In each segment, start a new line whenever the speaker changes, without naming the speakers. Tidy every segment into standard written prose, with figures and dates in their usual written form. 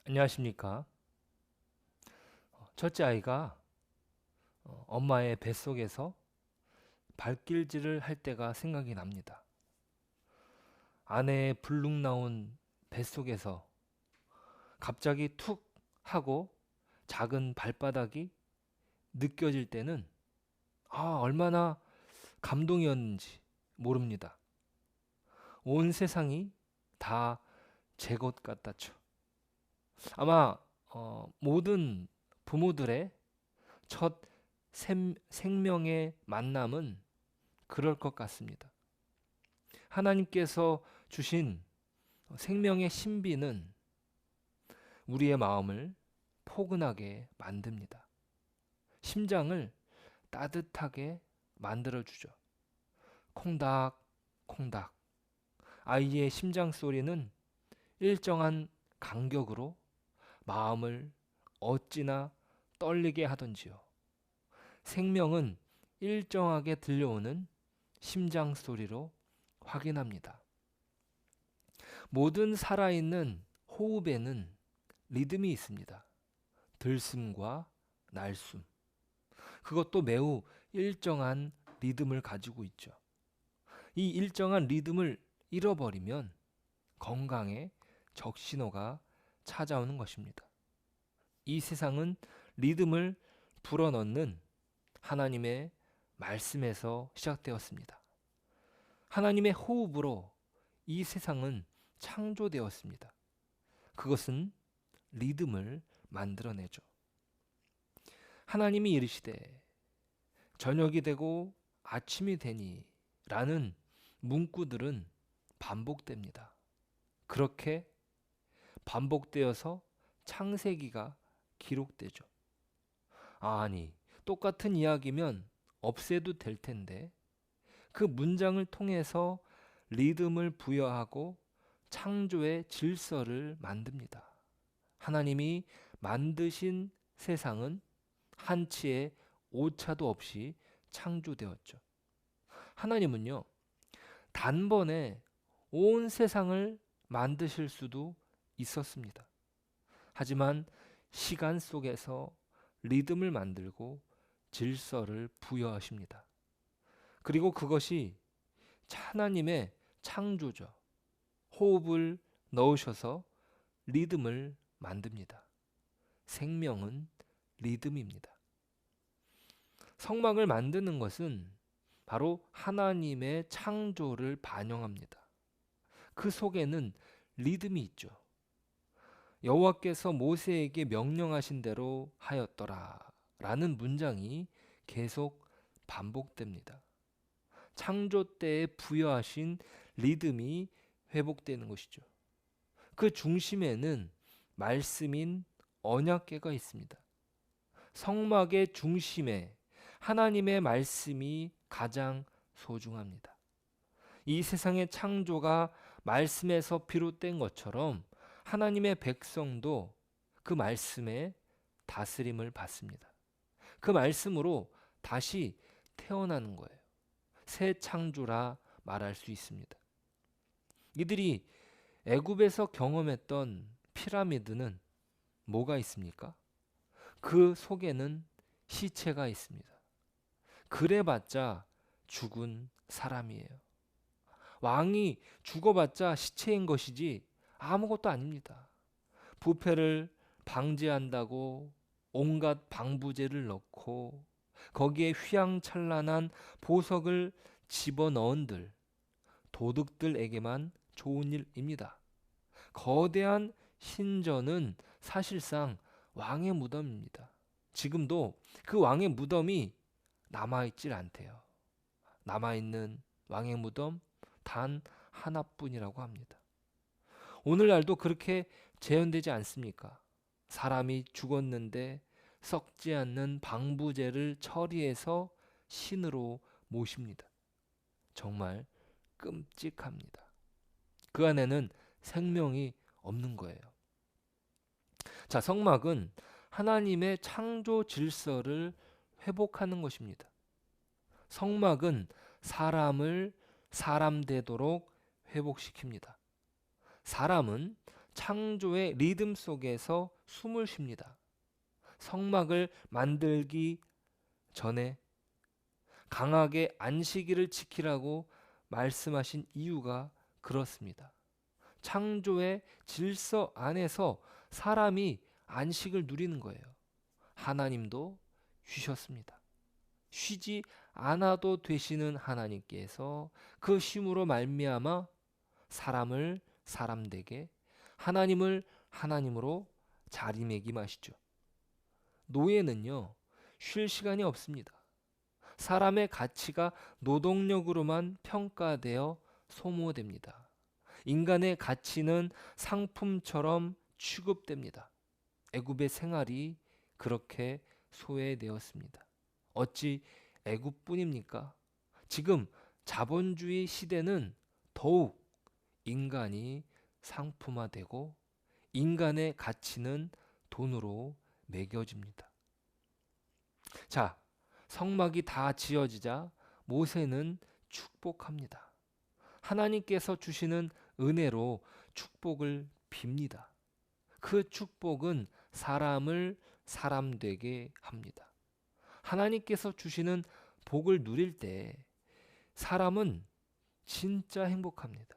안녕하십니까. 첫째 아이가 엄마의 뱃속에서 발길질을 할 때가 생각이 납니다. 아내의 불룩 나온 뱃속에서 갑자기 툭 하고 작은 발바닥이 느껴질 때는 얼마나 감동이었는지 모릅니다. 온 세상이 다 제 것 같았죠. 아마 모든 부모들의 첫 생명의 만남은 그럴 것 같습니다. 하나님께서 주신 생명의 신비는 우리의 마음을 포근하게 만듭니다. 심장을 따뜻하게 만들어주죠. 콩닥, 콩닥. 아이의 심장 소리는 일정한 간격으로 마음을 어찌나 떨리게 하던지요. 생명은 일정하게 들려오는 심장 소리로 확인합니다. 모든 살아있는 호흡에는 리듬이 있습니다. 들숨과 날숨. 그것도 매우 일정한 리듬을 가지고 있죠. 이 일정한 리듬을 잃어버리면 건강에 적신호가 찾아오는 것입니다. 이 세상은 리듬을 불어넣는 하나님의 말씀에서 시작되었습니다. 하나님의 호흡으로 이 세상은 창조되었습니다. 그것은 리듬을 만들어내죠. 하나님이 이르시되 저녁이 되고 아침이 되니 라는 문구들은 반복됩니다. 그렇게 반복되어서 창세기가 기록되죠. 아니, 똑같은 이야기면 없애도 될 텐데 그 문장을 통해서 리듬을 부여하고 창조의 질서를 만듭니다. 하나님이 만드신 세상은 한치의 오차도 없이 창조되었죠. 하나님은요, 단번에 온 세상을 만드실 수도 있었습니다. 하지만 시간 속에서 리듬을 만들고 질서를 부여하십니다. 그리고 그것이 하나님의 창조죠. 호흡을 넣으셔서 리듬을 만듭니다. 생명은 리듬입니다. 성막을 만드는 것은 바로 하나님의 창조를 반영합니다. 그 속에는 리듬이 있죠. 여호와께서 모세에게 명령하신 대로 하였더라 라는 문장이 계속 반복됩니다. 창조 때에 부여하신 리듬이 회복되는 것이죠. 그 중심에는 말씀인 언약궤가 있습니다. 성막의 중심에 하나님의 말씀이 가장 소중합니다. 이 세상의 창조가 말씀에서 비롯된 것처럼 하나님의 백성도 그 말씀에 다스림을 받습니다. 그 말씀으로 다시 태어나는 거예요. 새 창조라 말할 수 있습니다. 이들이 애굽에서 경험했던 피라미드는 뭐가 있습니까? 그 속에는 시체가 있습니다. 그래봤자 죽은 사람이에요. 왕이 죽어봤자 시체인 것이지 아무것도 아닙니다. 부패를 방지한다고 온갖 방부제를 넣고 거기에 휘황찬란한 보석을 집어넣은들 도둑들에게만 좋은 일입니다. 거대한 신전은 사실상 왕의 무덤입니다. 지금도 그 왕의 무덤이 남아있질 않대요. 남아있는 왕의 무덤 단 하나뿐이라고 합니다. 오늘날도 그렇게 재현되지 않습니까? 사람이 죽었는데 썩지 않는 방부제를 처리해서 신으로 모십니다. 정말 끔찍합니다. 그 안에는 생명이 없는 거예요. 자, 성막은 하나님의 창조 질서를 회복하는 것입니다. 성막은 사람을 사람 되도록 회복시킵니다. 사람은 창조의 리듬 속에서 숨을 쉽니다. 성막을 만들기 전에 강하게 안식일을 지키라고 말씀하신 이유가 그렇습니다. 창조의 질서 안에서 사람이 안식을 누리는 거예요. 하나님도 쉬셨습니다. 쉬지 않아도 되시는 하나님께서 그 쉼으로 말미암아 사람을 사람되게, 하나님을 하나님으로 자리매김하시죠. 노예는요, 쉴 시간이 없습니다. 사람의 가치가 노동력으로만 평가되어 소모됩니다. 인간의 가치는 상품처럼 취급됩니다. 애굽의 생활이 그렇게 소외되었습니다. 어찌 애굽뿐입니까? 지금 자본주의 시대는 더욱 인간이 상품화되고 인간의 가치는 돈으로 매겨집니다. 자, 성막이 다 지어지자 모세는 축복합니다. 하나님께서 주시는 은혜로 축복을 빕니다. 그 축복은 사람을 사람 되게 합니다. 하나님께서 주시는 복을 누릴 때 사람은 진짜 행복합니다.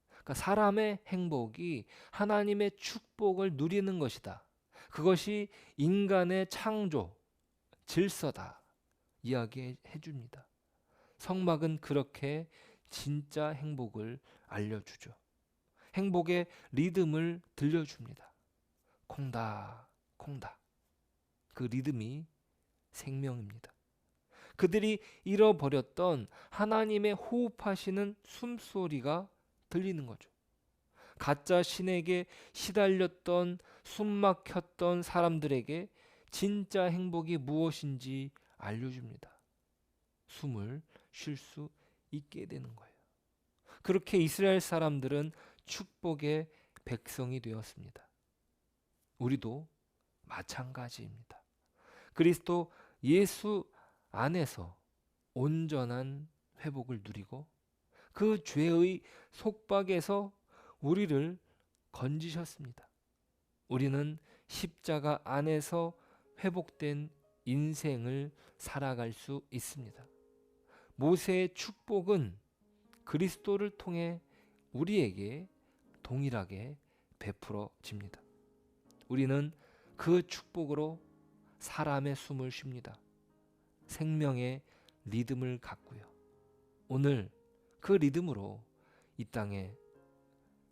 그러니까 사람의 행복이 하나님의 축복을 누리는 것이다. 그것이 인간의 창조, 질서다. 이야기해 줍니다. 성막은 그렇게 진짜 행복을 알려주죠. 행복의 리듬을 들려줍니다. 콩다, 콩다. 그 리듬이 생명입니다. 그들이 잃어버렸던 하나님의 호흡하시는 숨소리가 들리는 거죠. 가짜 신에게 시달렸던 숨막혔던 사람들에게 진짜 행복이 무엇인지 알려줍니다. 숨을 쉴 수 있게 되는 거예요. 그렇게 이스라엘 사람들은 축복의 백성이 되었습니다. 우리도 마찬가지입니다. 그리스도 예수 안에서 온전한 회복을 누리고 그 죄의 속박에서 우리를 건지셨습니다. 우리는 십자가 안에서 회복된 인생을 살아갈 수 있습니다. 모세의 축복은 그리스도를 통해 우리에게 동일하게 베풀어집니다. 우리는 그 축복으로 사람의 숨을 쉽니다. 생명의 리듬을 갖고요. 오늘 그 리듬으로 이 땅에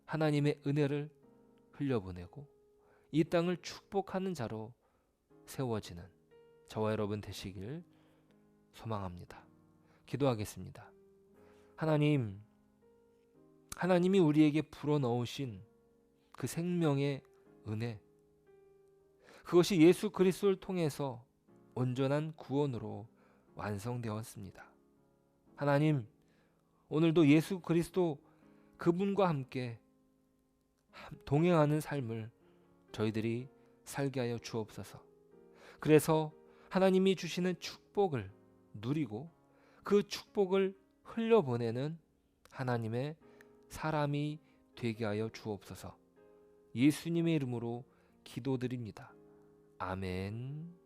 하나님의 은혜를 흘려보내고 이 땅을 축복하는 자로 세워지는 저와 여러분 되시길 소망합니다. 기도하겠습니다. 하나님이 우리에게 불어넣으신 그 생명의 은혜, 그것이 예수 그리스도를 통해서 온전한 구원으로 완성되었습니다. 하나님, 오늘도 예수 그리스도 그분과 함께 동행하는 삶을 저희들이 살게 하여 주옵소서. 그래서 하나님이 주시는 축복을 누리고 그 축복을 흘려보내는 하나님의 사람이 되게 하여 주옵소서. 예수님의 이름으로 기도드립니다. 아멘.